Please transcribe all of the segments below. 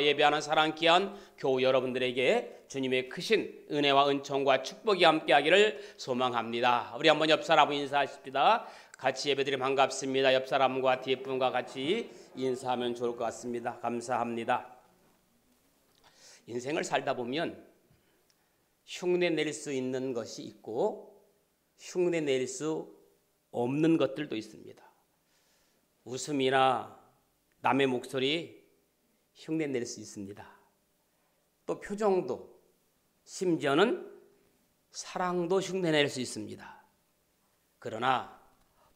예배하는 사랑 귀한 교우 여러분들에게 주님의 크신 은혜와 은총과 축복이 함께하기를 소망합니다. 우리 한번 옆 사람 인사하십시다. 같이 예배드리면 반갑습니다. 옆 사람과 뒤에 분과 같이 인사하면 좋을 것 같습니다. 감사합니다. 인생을 살다 보면 흉내 낼 수 있는 것이 있고 흉내 낼 수 없는 것들도 있습니다. 웃음이나 남의 목소리 흉내 낼 수 있습니다. 또 표정도, 심지어는 사랑도 흉내 낼 수 있습니다. 그러나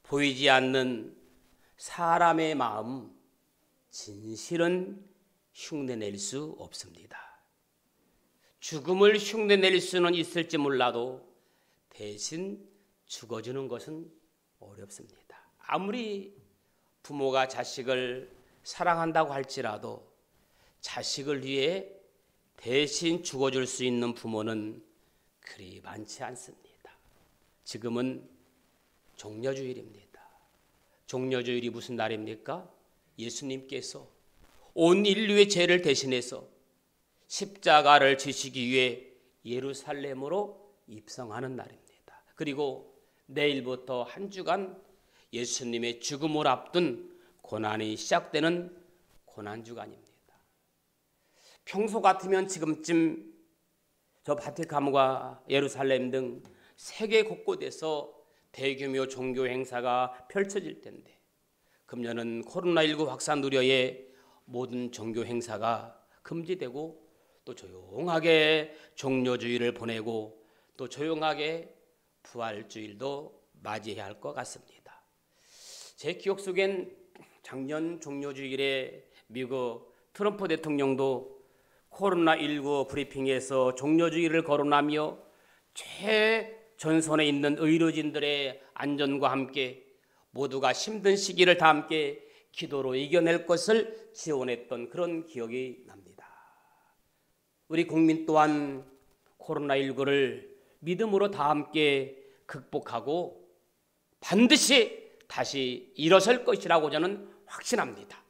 보이지 않는 사람의 마음, 진실은 흉내 낼 수 없습니다. 죽음을 흉내 낼 수는 있을지 몰라도 대신 죽어주는 것은 어렵습니다. 아무리 부모가 자식을 사랑한다고 할지라도 자식을 위해 대신 죽어줄 수 있는 부모는 그리 많지 않습니다. 지금은 종려주일입니다. 종려주일이 무슨 날입니까? 예수님께서 온 인류의 죄를 대신해서 십자가를 지시기 위해 예루살렘으로 입성하는 날입니다. 그리고 내일부터 한 주간 예수님의 죽음을 앞둔 고난이 시작되는 고난주간입니다. 평소 같으면 지금쯤 저 바티칸과 예루살렘 등 세계 곳곳에서 대규모 종교 행사가 펼쳐질 텐데 금년은 코로나19 확산 우려에 모든 종교 행사가 금지되고 또 조용하게 종료주일을 보내고 또 조용하게 부활주일도 맞이해야 할 것 같습니다. 제 기억 속엔 작년 종료주일에 미국 트럼프 대통령도 코로나19 브리핑에서 종료주의를 거론하며 최전선에 있는 의료진들의 안전과 함께 모두가 힘든 시기를 다 함께 기도로 이겨낼 것을 지원했던 그런 기억이 납니다. 우리 국민 또한 코로나19를 믿음으로 다 함께 극복하고 반드시 다시 일어설 것이라고 저는 확신합니다.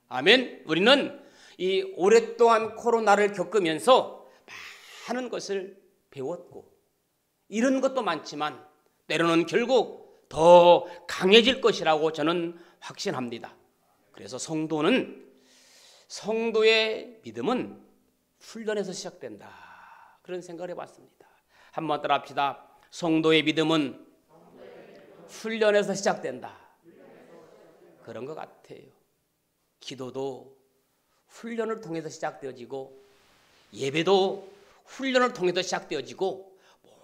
아멘. 우리는 이 오랫동안 코로나를 겪으면서 많은 것을 배웠고 잃은 것도 많지만 때로는 결국 더 강해질 것이라고 저는 확신합니다. 그래서 성도의 믿음은 훈련에서 시작된다. 그런 생각을 해봤습니다. 한번 따라 합시다. 성도의 믿음은 훈련에서 시작된다. 그런 것 같아요. 기도도 훈련을 통해서 시작되어지고 예배도 훈련을 통해서 시작되어지고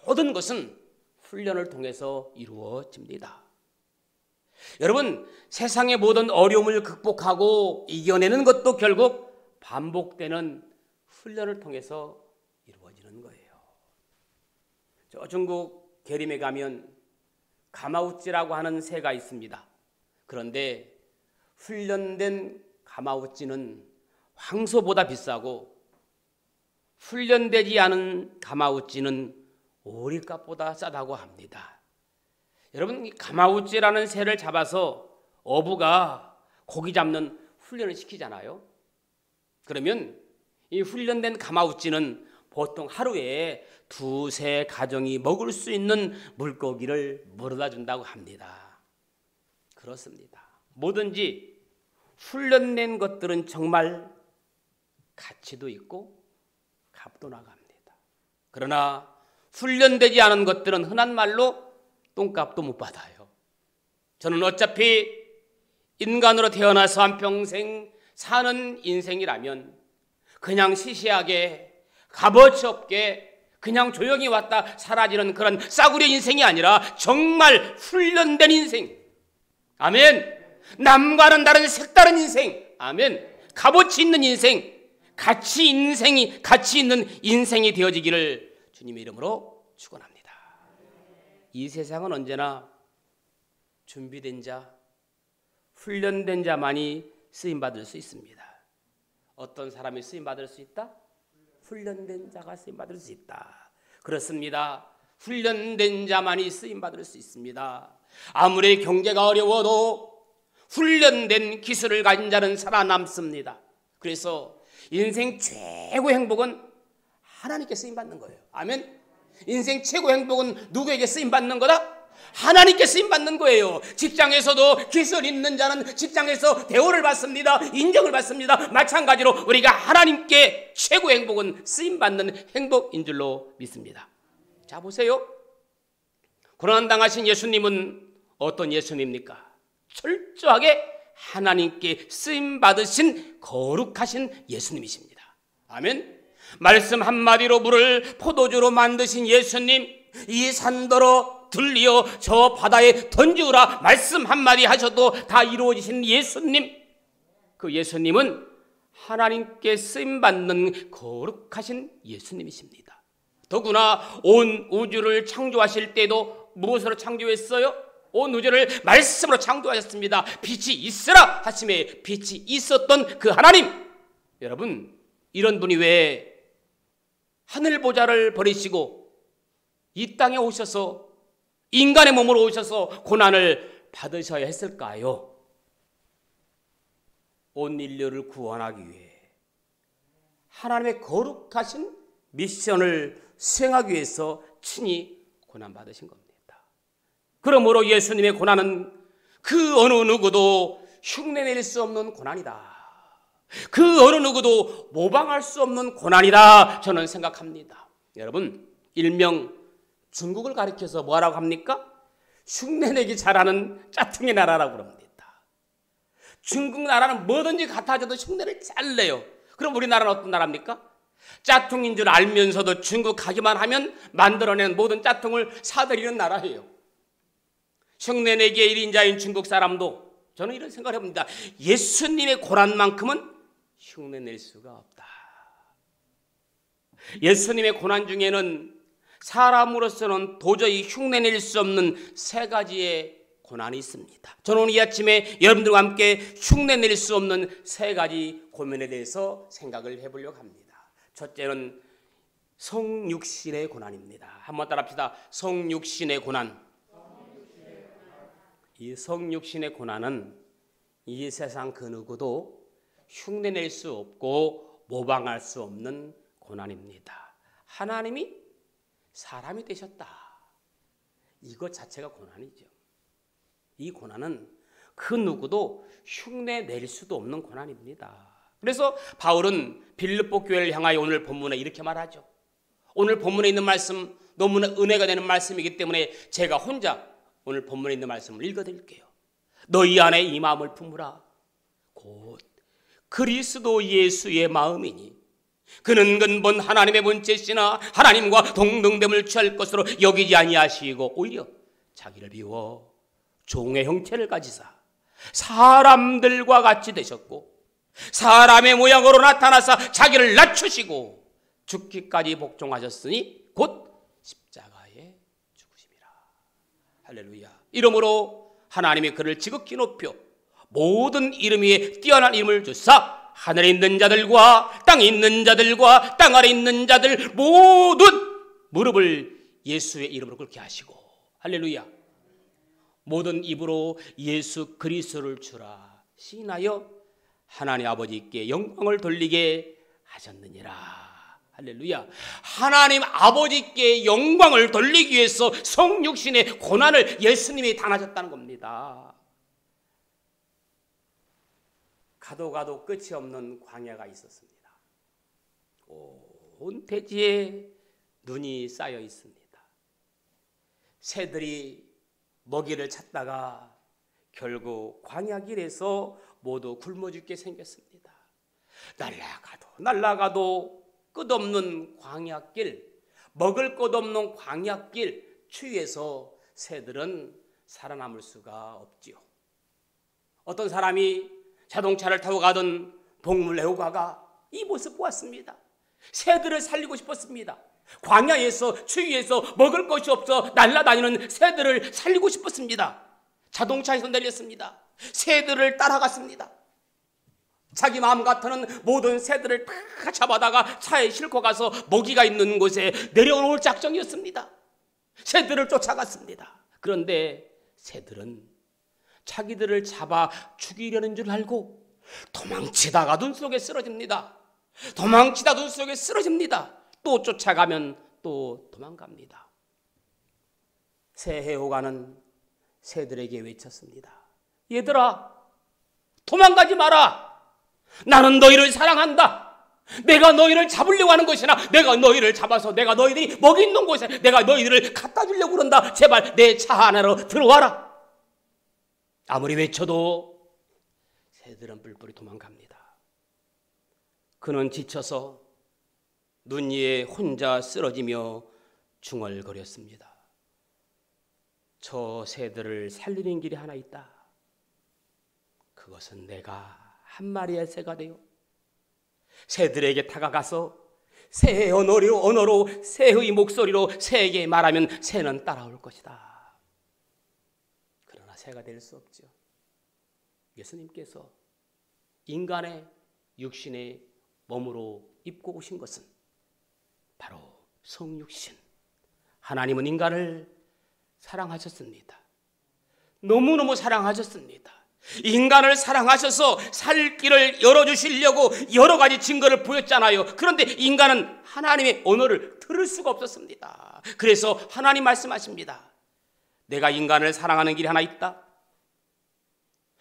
모든 것은 훈련을 통해서 이루어집니다. 여러분, 세상의 모든 어려움을 극복하고 이겨내는 것도 결국 반복되는 훈련을 통해서 이루어지는 거예요. 저 중국 계림에 가면 가마우찌라고 하는 새가 있습니다. 그런데 훈련된 가마우찌는 황소보다 비싸고 훈련되지 않은 가마우찌는 오리값보다 싸다고 합니다. 여러분, 이 가마우찌라는 새를 잡아서 어부가 고기 잡는 훈련을 시키잖아요. 그러면 이 훈련된 가마우찌는 보통 하루에 2-3 가정이 먹을 수 있는 물고기를 물어다 준다고 합니다. 그렇습니다. 뭐든지 훈련된 것들은 정말 가치도 있고 값도 나갑니다. 그러나 훈련되지 않은 것들은 흔한 말로 똥값도 못 받아요. 저는 어차피 인간으로 태어나서 한평생 사는 인생이라면 그냥 시시하게 값어치 없게 그냥 조용히 왔다 사라지는 그런 싸구려 인생이 아니라 정말 훈련된 인생. 아멘. 남과는 다른 색다른 인생. 아멘. 값어치 있는 인생, 가치 있는 인생이 되어지기를 주님의 이름으로 축원합니다. 이 세상은 언제나 준비된 자, 훈련된 자만이 쓰임받을 수 있습니다. 어떤 사람이 쓰임받을 수 있다? 훈련된 자가 쓰임받을 수 있다. 그렇습니다. 훈련된 자만이 쓰임받을 수 있습니다. 아무리 경제가 어려워도 훈련된 기술을 가진 자는 살아남습니다. 그래서 인생 최고의 행복은 하나님께 쓰임받는 거예요. 아멘. 인생 최고의 행복은 누구에게 쓰임받는 거다? 하나님께 쓰임받는 거예요. 직장에서도 기술 있는 자는 직장에서 대우를 받습니다. 인정을 받습니다. 마찬가지로 우리가 하나님께 최고의 행복은 쓰임받는 행복인 줄로 믿습니다. 자, 보세요. 고난당하신 예수님은 어떤 예수님입니까? 철저하게 하나님께 쓰임받으신 거룩하신 예수님이십니다. 아멘. 말씀 한마디로 물을 포도주로 만드신 예수님, 이 산더러 들리어 저 바다에 던지우라 말씀 한마디 하셔도 다 이루어지신 예수님, 그 예수님은 하나님께 쓰임받는 거룩하신 예수님이십니다. 더구나 온 우주를 창조하실 때도 무엇으로 창조했어요? 온 우주를 말씀으로 창조하셨습니다. 빛이 있으라 하심에 빛이 있었던 그 하나님, 여러분, 이런 분이 왜 하늘 보좌를 버리시고 이 땅에 오셔서 인간의 몸으로 오셔서 고난을 받으셔야 했을까요? 온 인류를 구원하기 위해 하나님의 거룩하신 미션을 수행하기 위해서 친히 고난받으신 겁니다. 그러므로 예수님의 고난은 그 어느 누구도 흉내낼 수 없는 고난이다. 그 어느 누구도 모방할 수 없는 고난이다, 저는 생각합니다. 여러분, 일명 중국을 가리켜서 뭐라고 합니까? 흉내내기 잘하는 짜퉁의 나라라고 그럽니다. 중국 나라는 뭐든지 갖다줘도 흉내를 잘 내요. 그럼 우리나라는 어떤 나라입니까? 짜퉁인 줄 알면서도 중국 가기만 하면 만들어낸 모든 짜퉁을 사들이는 나라예요. 흉내내기의 1인자인 중국 사람도 저는 이런 생각을 해봅니다. 예수님의 고난만큼은 흉내낼 수가 없다. 예수님의 고난 중에는 사람으로서는 도저히 흉내낼 수 없는 세 가지의 고난이 있습니다. 저는 오늘 이 아침에 여러분들과 함께 흉내낼 수 없는 세 가지 고민에 대해서 생각을 해보려고 합니다. 첫째는 성육신의 고난입니다. 한번 따라합시다. 성육신의 고난. 이 성육신의 고난은 이 세상 그 누구도 흉내낼 수 없고 모방할 수 없는 고난입니다. 하나님이 사람이 되셨다. 이것 자체가 고난이죠. 이 고난은 그 누구도 흉내낼 수도 없는 고난입니다. 그래서 바울은 빌립보 교회를 향하여 오늘 본문에 이렇게 말하죠. 오늘 본문에 있는 말씀 너무나 은혜가 되는 말씀이기 때문에 제가 혼자 오늘 본문에 있는 말씀을 읽어드릴게요. 너희 안에 이 마음을 품으라. 곧 그리스도 예수의 마음이니 그는 근본 하나님의 본체시나 하나님과 동등됨을 취할 것으로 여기지 아니하시고 오히려 자기를 비워 종의 형체를 가지사 사람들과 같이 되셨고 사람의 모양으로 나타나사 자기를 낮추시고 죽기까지 복종하셨으니 곧 십자가에 죽으심이라. 할렐루야. 이러므로 하나님이 그를 지극히 높여 모든 이름 위에 뛰어난 이름을 주사 하늘에 있는 자들과 땅에 있는 자들과 땅 아래 있는 자들 모든 무릎을 예수의 이름으로 꿇게 하시고, 할렐루야, 모든 입으로 예수 그리스도를 주라 시인하여 하나님 아버지께 영광을 돌리게 하셨느니라. 할렐루야. 하나님 아버지께 영광을 돌리기 위해서 성육신의 고난을 예수님이 당하셨다는 겁니다. 가도 끝이 없는 광야가 있었습니다. 온 대지에 눈이 쌓여 있습니다. 새들이 먹이를 찾다가 결국 광야길에서 모두 굶어 죽게 생겼습니다. 날아가도 끝없는 광야길, 먹을 것 없는 광야길 추위에서 새들은 살아남을 수가 없지요. 어떤 사람이 자동차를 타고 가던 동물 애호가가 이 모습 보았습니다. 새들을 살리고 싶었습니다. 광야에서 추위에서 먹을 것이 없어 날아다니는 새들을 살리고 싶었습니다. 자동차에서 내렸습니다. 새들을 따라갔습니다. 자기 마음 같아는 모든 새들을 다 잡아다가 차에 싣고 가서 먹이가 있는 곳에 내려놓을 작정이었습니다. 새들을 쫓아갔습니다. 그런데 새들은 자기들을 잡아 죽이려는 줄 알고 도망치다가 눈 속에 쓰러집니다. 도망치다 눈 속에 쓰러집니다. 또 쫓아가면 또 도망갑니다. 새 해호가는 새들에게 외쳤습니다. 얘들아, 도망가지 마라. 나는 너희를 사랑한다. 내가 너희를 잡으려고 하는 것이나 내가 너희를 잡아서 내가 너희들이 먹이 있는 곳에 내가 너희들을 갖다 주려고 그런다. 제발 내 차 안으로 들어와라. 아무리 외쳐도 새들은 뿔뿔이 도망갑니다. 그는 지쳐서 눈 위에 혼자 쓰러지며 중얼거렸습니다. 저 새들을 살리는 길이 하나 있다. 그것은 내가 한 마리의 새가 되어 새들에게 다가가서 새의 언어로 새의 목소리로 새에게 말하면 새는 따라올 것이다. 그러나 새가 될 수 없죠. 예수님께서 인간의 육신의 몸으로 입고 오신 것은 바로 성육신. 하나님은 인간을 사랑하셨습니다. 너무너무 사랑하셨습니다. 인간을 사랑하셔서 살 길을 열어주시려고 여러 가지 증거를 보였잖아요. 그런데 인간은 하나님의 언어를 들을 수가 없었습니다. 그래서 하나님 말씀하십니다. 내가 인간을 사랑하는 길이 하나 있다.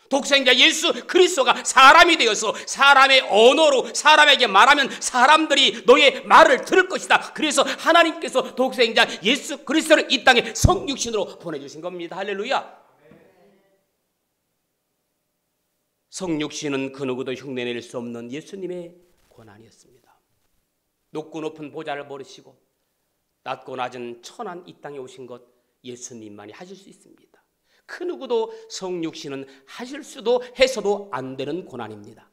독생자 예수 그리스도가 사람이 되어서 사람의 언어로 사람에게 말하면 사람들이 너의 말을 들을 것이다. 그래서 하나님께서 독생자 예수 그리스도를 이 땅에 성육신으로 보내주신 겁니다. 할렐루야. 성육신은 그 누구도 흉내낼 수 없는 예수님의 고난이었습니다. 높고 높은 보좌를 버리시고 낮고 낮은 천한 이 땅에 오신 것 예수님만이 하실 수 있습니다. 그 누구도 성육신은 하실 수도 해서도 안 되는 고난입니다.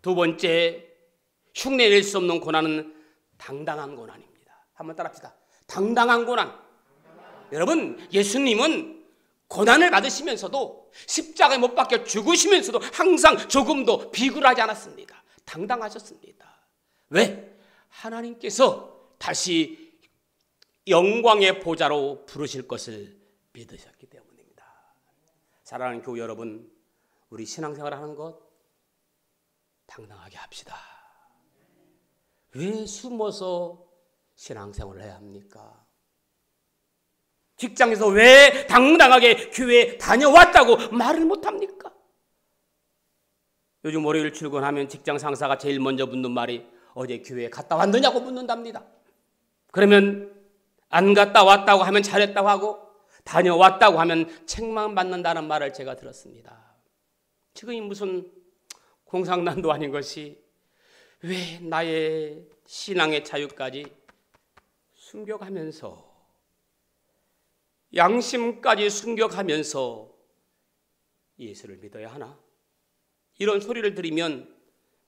두 번째, 흉내낼 수 없는 고난은 당당한 고난입니다. 한번 따라합시다. 당당한 고난. 여러분, 예수님은 고난을 받으시면서도 십자가에 못 박혀 죽으시면서도 항상 조금도 비굴하지 않았습니다. 당당하셨습니다. 왜? 하나님께서 다시 영광의 보좌로 부르실 것을 믿으셨기 때문입니다. 사랑하는 교우 여러분, 우리 신앙생활 하는 것 당당하게 합시다. 왜 숨어서 신앙생활을 해야 합니까? 직장에서 왜 당당하게 교회에 다녀왔다고 말을 못합니까? 요즘 월요일 출근하면 직장 상사가 제일 먼저 묻는 말이 어제 교회에 갔다 왔느냐고 묻는답니다. 그러면 안 갔다 왔다고 하면 잘했다고 하고 다녀왔다고 하면 책망 받는다는 말을 제가 들었습니다. 지금이 무슨 공상난도 아닌 것이 왜 나의 신앙의 자유까지 숨겨가면서 양심까지 숨겨가면서 예수를 믿어야 하나? 이런 소리를 들으면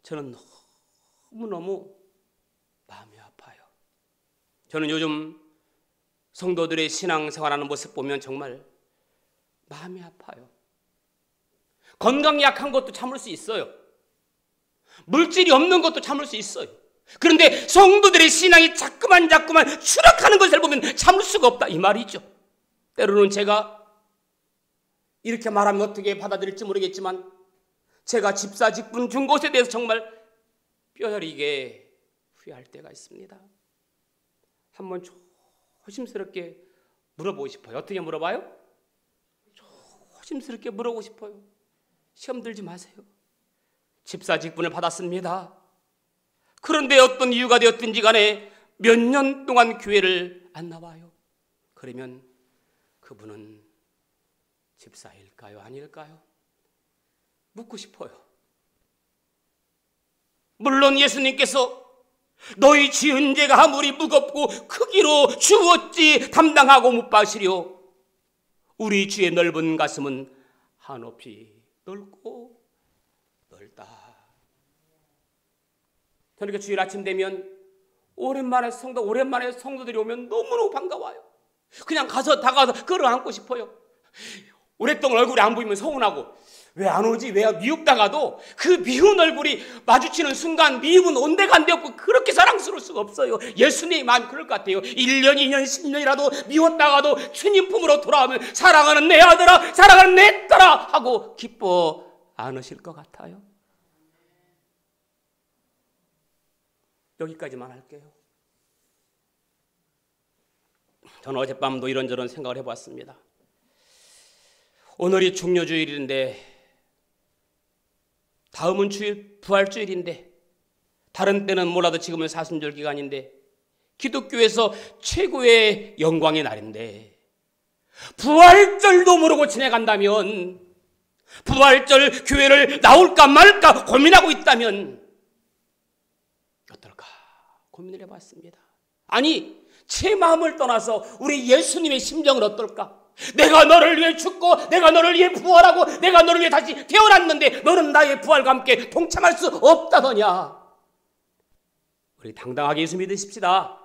저는 너무너무 마음이 아파요. 저는 요즘 성도들의 신앙생활하는 모습 보면 정말 마음이 아파요. 건강이 약한 것도 참을 수 있어요. 물질이 없는 것도 참을 수 있어요. 그런데 성도들의 신앙이 자꾸만 추락하는 것을 보면 참을 수가 없다 이 말이죠. 때로는 제가 이렇게 말하면 어떻게 받아들일지 모르겠지만 제가 집사 직분 준 것에 대해서 정말 뼈저리게 후회할 때가 있습니다. 한번 조심스럽게 물어보고 싶어요. 어떻게 물어봐요? 조심스럽게 물어보고 싶어요. 시험 들지 마세요. 집사 직분을 받았습니다. 그런데 어떤 이유가 되었든지 간에 몇 년 동안 교회를 안 나와요. 그러면 그분은 집사일까요? 아닐까요? 묻고 싶어요. 물론 예수님께서 너희 지은 죄가 아무리 무겁고 크기로 주었지 담당하고 못 박으시려. 우리 주의 넓은 가슴은 한없이 넓고 넓다. 저는 이렇게 주일 아침 되면 오랜만에 성도들이 오면 너무너무 반가워요. 그냥 다가가서 끌어안고 싶어요. 오랫동안 얼굴이 안 보이면 서운하고 왜 안 오지? 왜 미흡다가도 그 미운 얼굴이 마주치는 순간 미움은 온데간데 없고 그렇게 사랑스러울 수가 없어요. 예수님의 마음이 그럴 것 같아요. 1년, 2년, 10년이라도 미웠다가도 주님 품으로 돌아오면 사랑하는 내 아들아, 사랑하는 내 딸아 하고 기뻐 안으실 것 같아요. 여기까지만 할게요. 저는 어젯밤도 이런저런 생각을 해봤습니다. 오늘이 중요주일인데 다음은 주일 부활주일인데 다른 때는 몰라도 지금은 사순절 기간인데 기독교에서 최고의 영광의 날인데 부활절도 모르고 지내간다면, 부활절 교회를 나올까 말까 고민하고 있다면 어떨까 고민을 해봤습니다. 아니, 제 마음을 떠나서 우리 예수님의 심정은 어떨까? 내가 너를 위해 죽고 내가 너를 위해 부활하고 내가 너를 위해 다시 태어났는데 너는 나의 부활과 함께 동참할 수 없다더냐. 우리 당당하게 예수 믿으십시다.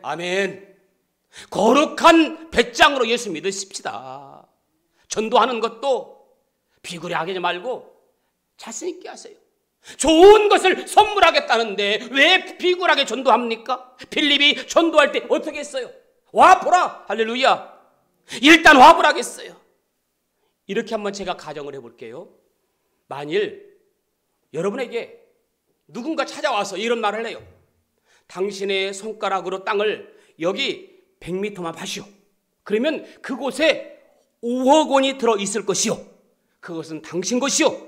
아멘. 거룩한 배짱으로 예수 믿으십시다. 전도하는 것도 비굴하게 하지 말고 자신 있게 하세요. 좋은 것을 선물하겠다는데 왜 비굴하게 전도합니까? 필립이 전도할 때 어떻게 했어요? 와 보라, 할렐루야. 일단 와보라겠어요. 이렇게 한번 제가 가정을 해볼게요. 만일 여러분에게 누군가 찾아와서 이런 말을 해요. 당신의 손가락으로 땅을 여기 100m만 파시오. 그러면 그곳에 5억 원이 들어있을 것이요. 그것은 당신 것이요.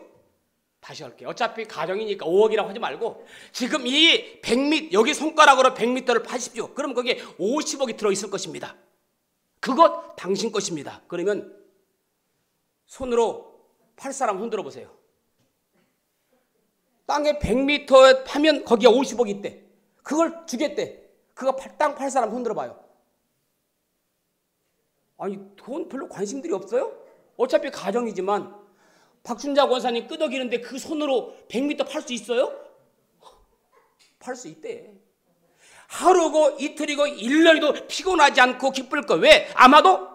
다시 할게요. 어차피 가정이니까 5억이라고 하지 말고 지금 이 100m, 여기 손가락으로 100m를 파십시오. 그럼 거기에 50억이 들어있을 것입니다. 그것 당신 것입니다. 그러면 손으로 팔 사람 흔들어 보세요. 땅에 100m 파면 거기에 50억이 있대. 그걸 주겠대. 그거 땅 팔 사람 흔들어 봐요. 아니, 그건 별로 관심들이 없어요? 어차피 가정이지만 박준자 권사님 끄덕이는데 그 손으로 100m 팔 수 있어요? 팔 수 있대. 하루고 이틀이고 1년이도 피곤하지 않고 기쁠 거. 왜? 아마도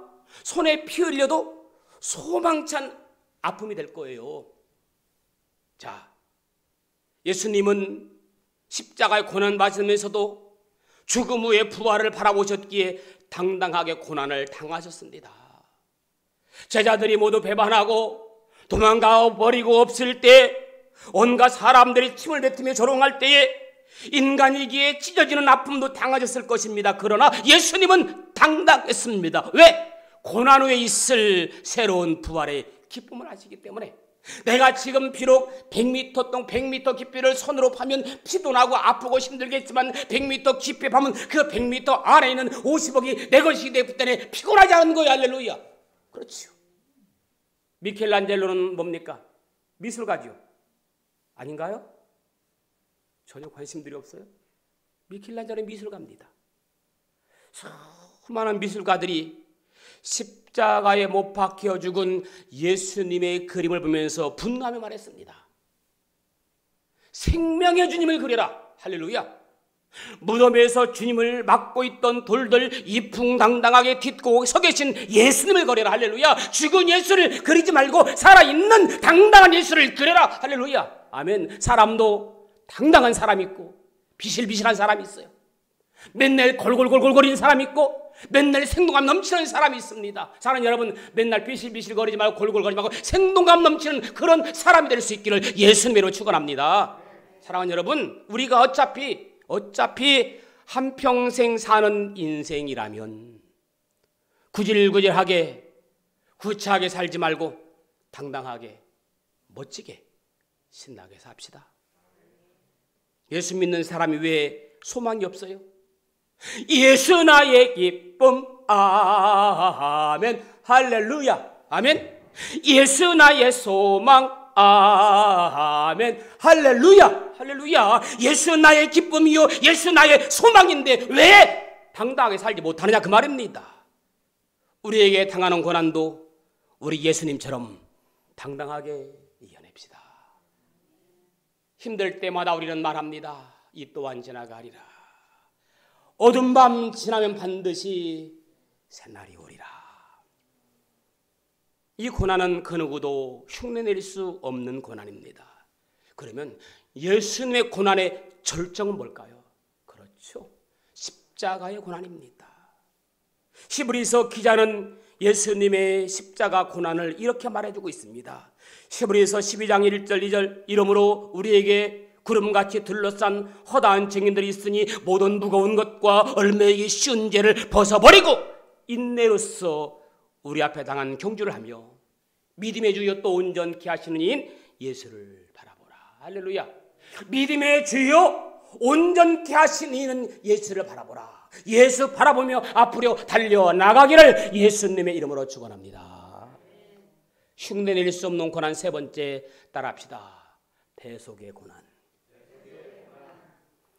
손에 피 흘려도 소망찬 아픔이 될 거예요. 자, 예수님은 십자가의 고난 받으면서도 죽음 후에 부활을 바라보셨기에 당당하게 고난을 당하셨습니다. 제자들이 모두 배반하고 도망가 버리고 없을 때, 온갖 사람들이 침을 뱉으며 조롱할 때에 인간이기에 찢어지는 아픔도 당하셨을 것입니다. 그러나 예수님은 당당했습니다. 왜? 고난 후에 있을 새로운 부활의 기쁨을 아시기 때문에. 내가 지금 비록 100m 동 100m 깊이를 손으로 파면 피도 나고 아프고 힘들겠지만 100m 깊이 파면 그 100m 안에 있는 50억이 내 것이기 때문에 피곤하지 않은 거예요. 할렐루야. 그렇죠. 미켈란젤로는 뭡니까? 미술가죠. 아닌가요? 전혀 관심들이 없어요. 미켈란젤로는 미술가입니다. 수많은 미술가들이 십자가에 못 박혀 죽은 예수님의 그림을 보면서 분노하며 말했습니다. 생명의 주님을 그려라. 할렐루야. 무덤에서 주님을 막고 있던 돌들 이풍당당하게 딛고 서 계신 예수님을 그려라. 할렐루야. 죽은 예수를 그리지 말고 살아있는 당당한 예수를 그려라. 할렐루야. 아멘. 사람도 당당한 사람이 있고 비실비실한 사람이 있어요. 맨날 골골골골거리는 사람이 있고 맨날 생동감 넘치는 사람이 있습니다. 사랑하는 여러분, 맨날 비실비실거리지 말고 골골거리지 말고 생동감 넘치는 그런 사람이 될 수 있기를 예수님으로 축원합니다. 사랑하는 여러분, 우리가 어차피 한평생 사는 인생이라면 구질구질하게 구차하게 살지 말고 당당하게 멋지게 신나게 삽시다. 예수 믿는 사람이 왜 소망이 없어요? 예수 나의 기쁨. 아멘. 할렐루야. 아멘. 예수 나의 소망. 아멘. 할렐루야. 할렐루야. 예수 나의 기쁨이요 예수 나의 소망인데 왜 당당하게 살지 못하느냐 그 말입니다. 우리에게 당하는 고난도 우리 예수님처럼 당당하게 이겨냅시다. 힘들 때마다 우리는 말합니다. 이 또한 지나가리라. 어두운 밤 지나면 반드시 새날이 오리라. 이 고난은 그 누구도 흉내낼 수 없는 고난입니다. 그러면 예수님의 고난의 절정은 뭘까요? 그렇죠. 십자가의 고난입니다. 히브리서 기자는 예수님의 십자가 고난을 이렇게 말해주고 있습니다. 히브리서 12장 1절 2절 이러므로 우리에게 구름같이 둘러싼 허다한 증인들이 있으니 모든 무거운 것과 얼매이기 쉬운 죄를 벗어버리고 인내로써 우리 앞에 당한 경주를 하며 믿음의 주여 또 온전케 하시는 이인 예수를 바라보라. 할렐루야. 믿음의 주여 온전케 하시는 이는 예수를 바라보라. 예수 바라보며 앞으로 달려나가기를 예수님의 이름으로 축원합니다. 흉내낼 수 없는 고난 세 번째 따라합시다. 대속의 고난.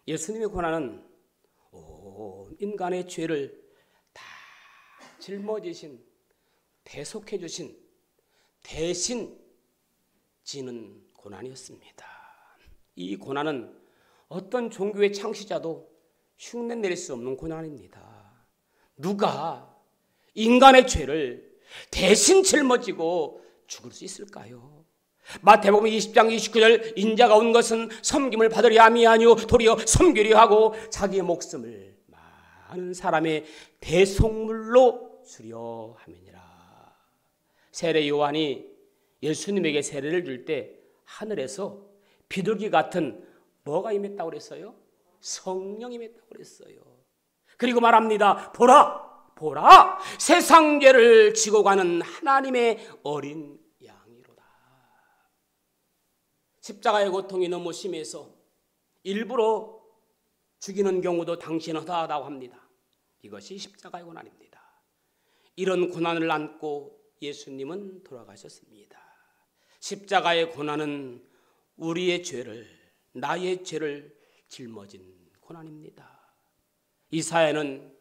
예수님의 고난은 온 인간의 죄를 다 짊어지신, 대속해 주신, 대신 지는 고난이었습니다. 이 고난은 어떤 종교의 창시자도 흉내낼 수 없는 고난입니다. 누가 인간의 죄를 대신 짊어지고 죽을 수 있을까요? 마태복음 20장 29절 인자가 온 것은 섬김을 받으려 함이 아니요 도리어 섬기려 하고 자기의 목숨을 많은 사람의 대속물로 주려 함이니라. 세례 요한이 예수님에게 세례를 줄 때 하늘에서 비둘기 같은 뭐가 임했다고 그랬어요? 성령이 임했다고 그랬어요. 그리고 말합니다. 보라, 보라, 세상 죄를 지고 가는 하나님의 어린 양이로다. 십자가의 고통이 너무 심해서 일부러 죽이는 경우도 당시에는 허다하다고 합니다. 이것이 십자가의 고난입니다. 이런 고난을 안고 예수님은 돌아가셨습니다. 십자가의 고난은 우리의 죄를, 나의 죄를 짊어진 고난입니다. 이사야는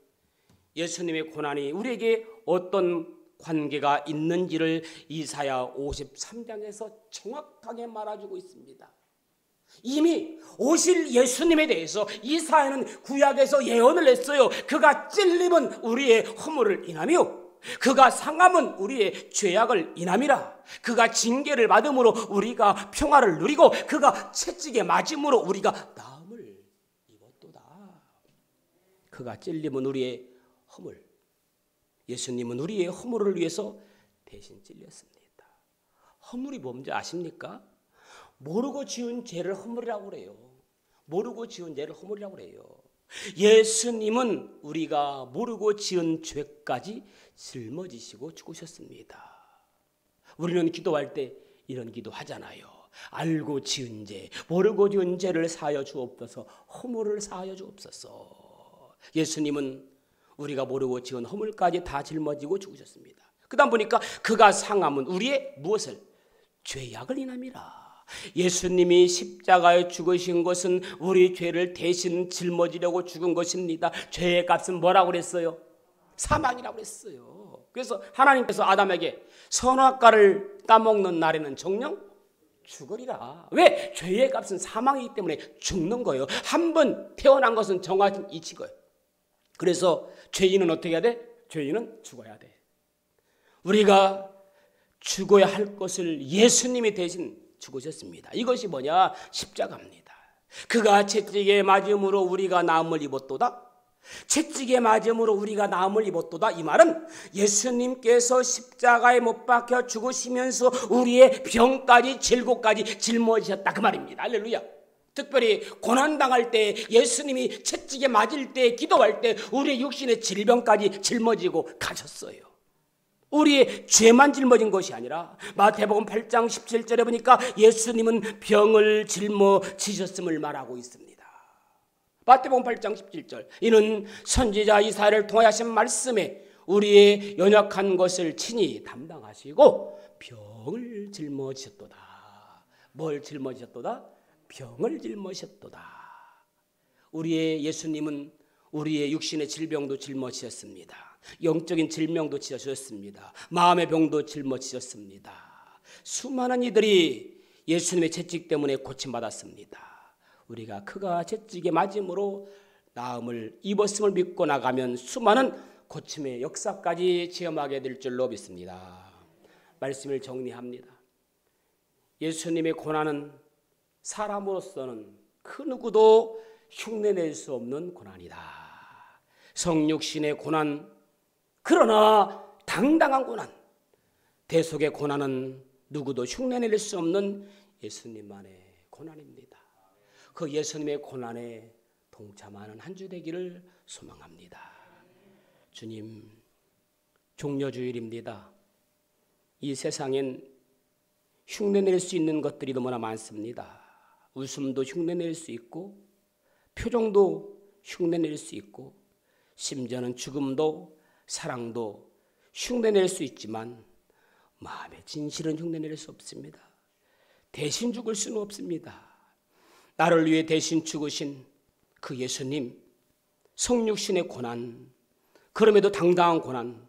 예수님의 고난이 우리에게 어떤 관계가 있는지를 이사야 53장에서 정확하게 말해주고 있습니다. 이미 오실 예수님에 대해서 이사야는 구약에서 예언을 했어요. 그가 찔림은 우리의 허물을 인하며 그가 상함은 우리의 죄악을 인함이라. 그가 징계를 받음으로 우리가 평화를 누리고 그가 채찍에 맞음으로 우리가 나음을 입었도다. 그가 찔림은 우리의 허물. 예수님은 우리의 허물을 위해서 대신 찔렸습니다. 허물이 뭔지 아십니까? 모르고 지은 죄를 허물이라고 그래요. 모르고 지은 죄를 허물이라고 그래요. 예수님은 우리가 모르고 지은 죄까지 짊어지시고 죽으셨습니다. 우리는 기도할 때 이런 기도 하잖아요. 알고 지은 죄, 모르고 지은 죄를 사하여 주옵소서, 허물을 사하여 주옵소서. 예수님은 우리가 모르고 지은 허물까지 다 짊어지고 죽으셨습니다. 그 다음 보니까 그가 상함은 우리의 무엇을? 죄악을 인함이라. 예수님이 십자가에 죽으신 것은 우리 죄를 대신 짊어지려고 죽은 것입니다. 죄의 값은 뭐라고 그랬어요? 사망이라고 그랬어요. 그래서 하나님께서 아담에게 선악과를 따먹는 날에는 정녕 죽으리라. 왜? 죄의 값은 사망이기 때문에 죽는 거예요. 한 번 태어난 것은 정해진 이치고요. 그래서 죄인은 어떻게 해야 돼? 죄인은 죽어야 돼. 우리가 죽어야 할 것을 예수님이 대신 죽으셨습니다. 이것이 뭐냐? 십자가입니다. 그가 채찍에 맞음으로 우리가 나음을 입었도다. 채찍에 맞음으로 우리가 나음을 입었도다. 이 말은 예수님께서 십자가에 못 박혀 죽으시면서 우리의 병까지 질고까지 짊어지셨다 그 말입니다. 할렐루야. 특별히 고난당할 때 예수님이 채찍에 맞을 때 기도할 때 우리의 육신의 질병까지 짊어지고 가셨어요. 우리의 죄만 짊어진 것이 아니라 마태복음 8장 17절에 보니까 예수님은 병을 짊어지셨음을 말하고 있습니다. 마태복음 8장 17절 이는 선지자 이사야를 통하여 하신 말씀에 우리의 연약한 것을 친히 담당하시고 병을 짊어지셨도다. 뭘 짊어지셨도다? 병을 짊어지셨도다. 우리의 예수님은 우리의 육신의 질병도 짊어지셨습니다. 영적인 질병도 지셨습니다. 마음의 병도 짊어지셨습니다. 수많은 이들이 예수님의 채찍 때문에 고침받았습니다. 우리가 그가 채찍에 맞음으로 나음을 입었음을 믿고 나가면 수많은 고침의 역사까지 체험하게 될 줄로 믿습니다. 말씀을 정리합니다. 예수님의 고난은 사람으로서는 그 누구도 흉내낼 수 없는 고난이다. 성육신의 고난, 그러나 당당한 고난, 대속의 고난은 누구도 흉내낼 수 없는 예수님만의 고난입니다. 그 예수님의 고난에 동참하는 한 주 되기를 소망합니다. 주님, 종려주일입니다. 이 세상엔 흉내낼 수 있는 것들이 너무나 많습니다. 웃음도 흉내낼 수 있고 표정도 흉내낼 수 있고 심지어는 죽음도 사랑도 흉내낼 수 있지만 마음의 진실은 흉내낼 수 없습니다. 대신 죽을 수는 없습니다. 나를 위해 대신 죽으신 그 예수님, 성육신의 고난, 그럼에도 당당한 고난,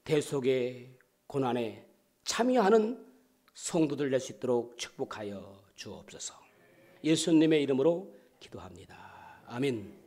대속의 고난에 참여하는 성도들 될 수 있도록 축복하여 주옵소서. 예수님의 이름으로 기도합니다. 아멘.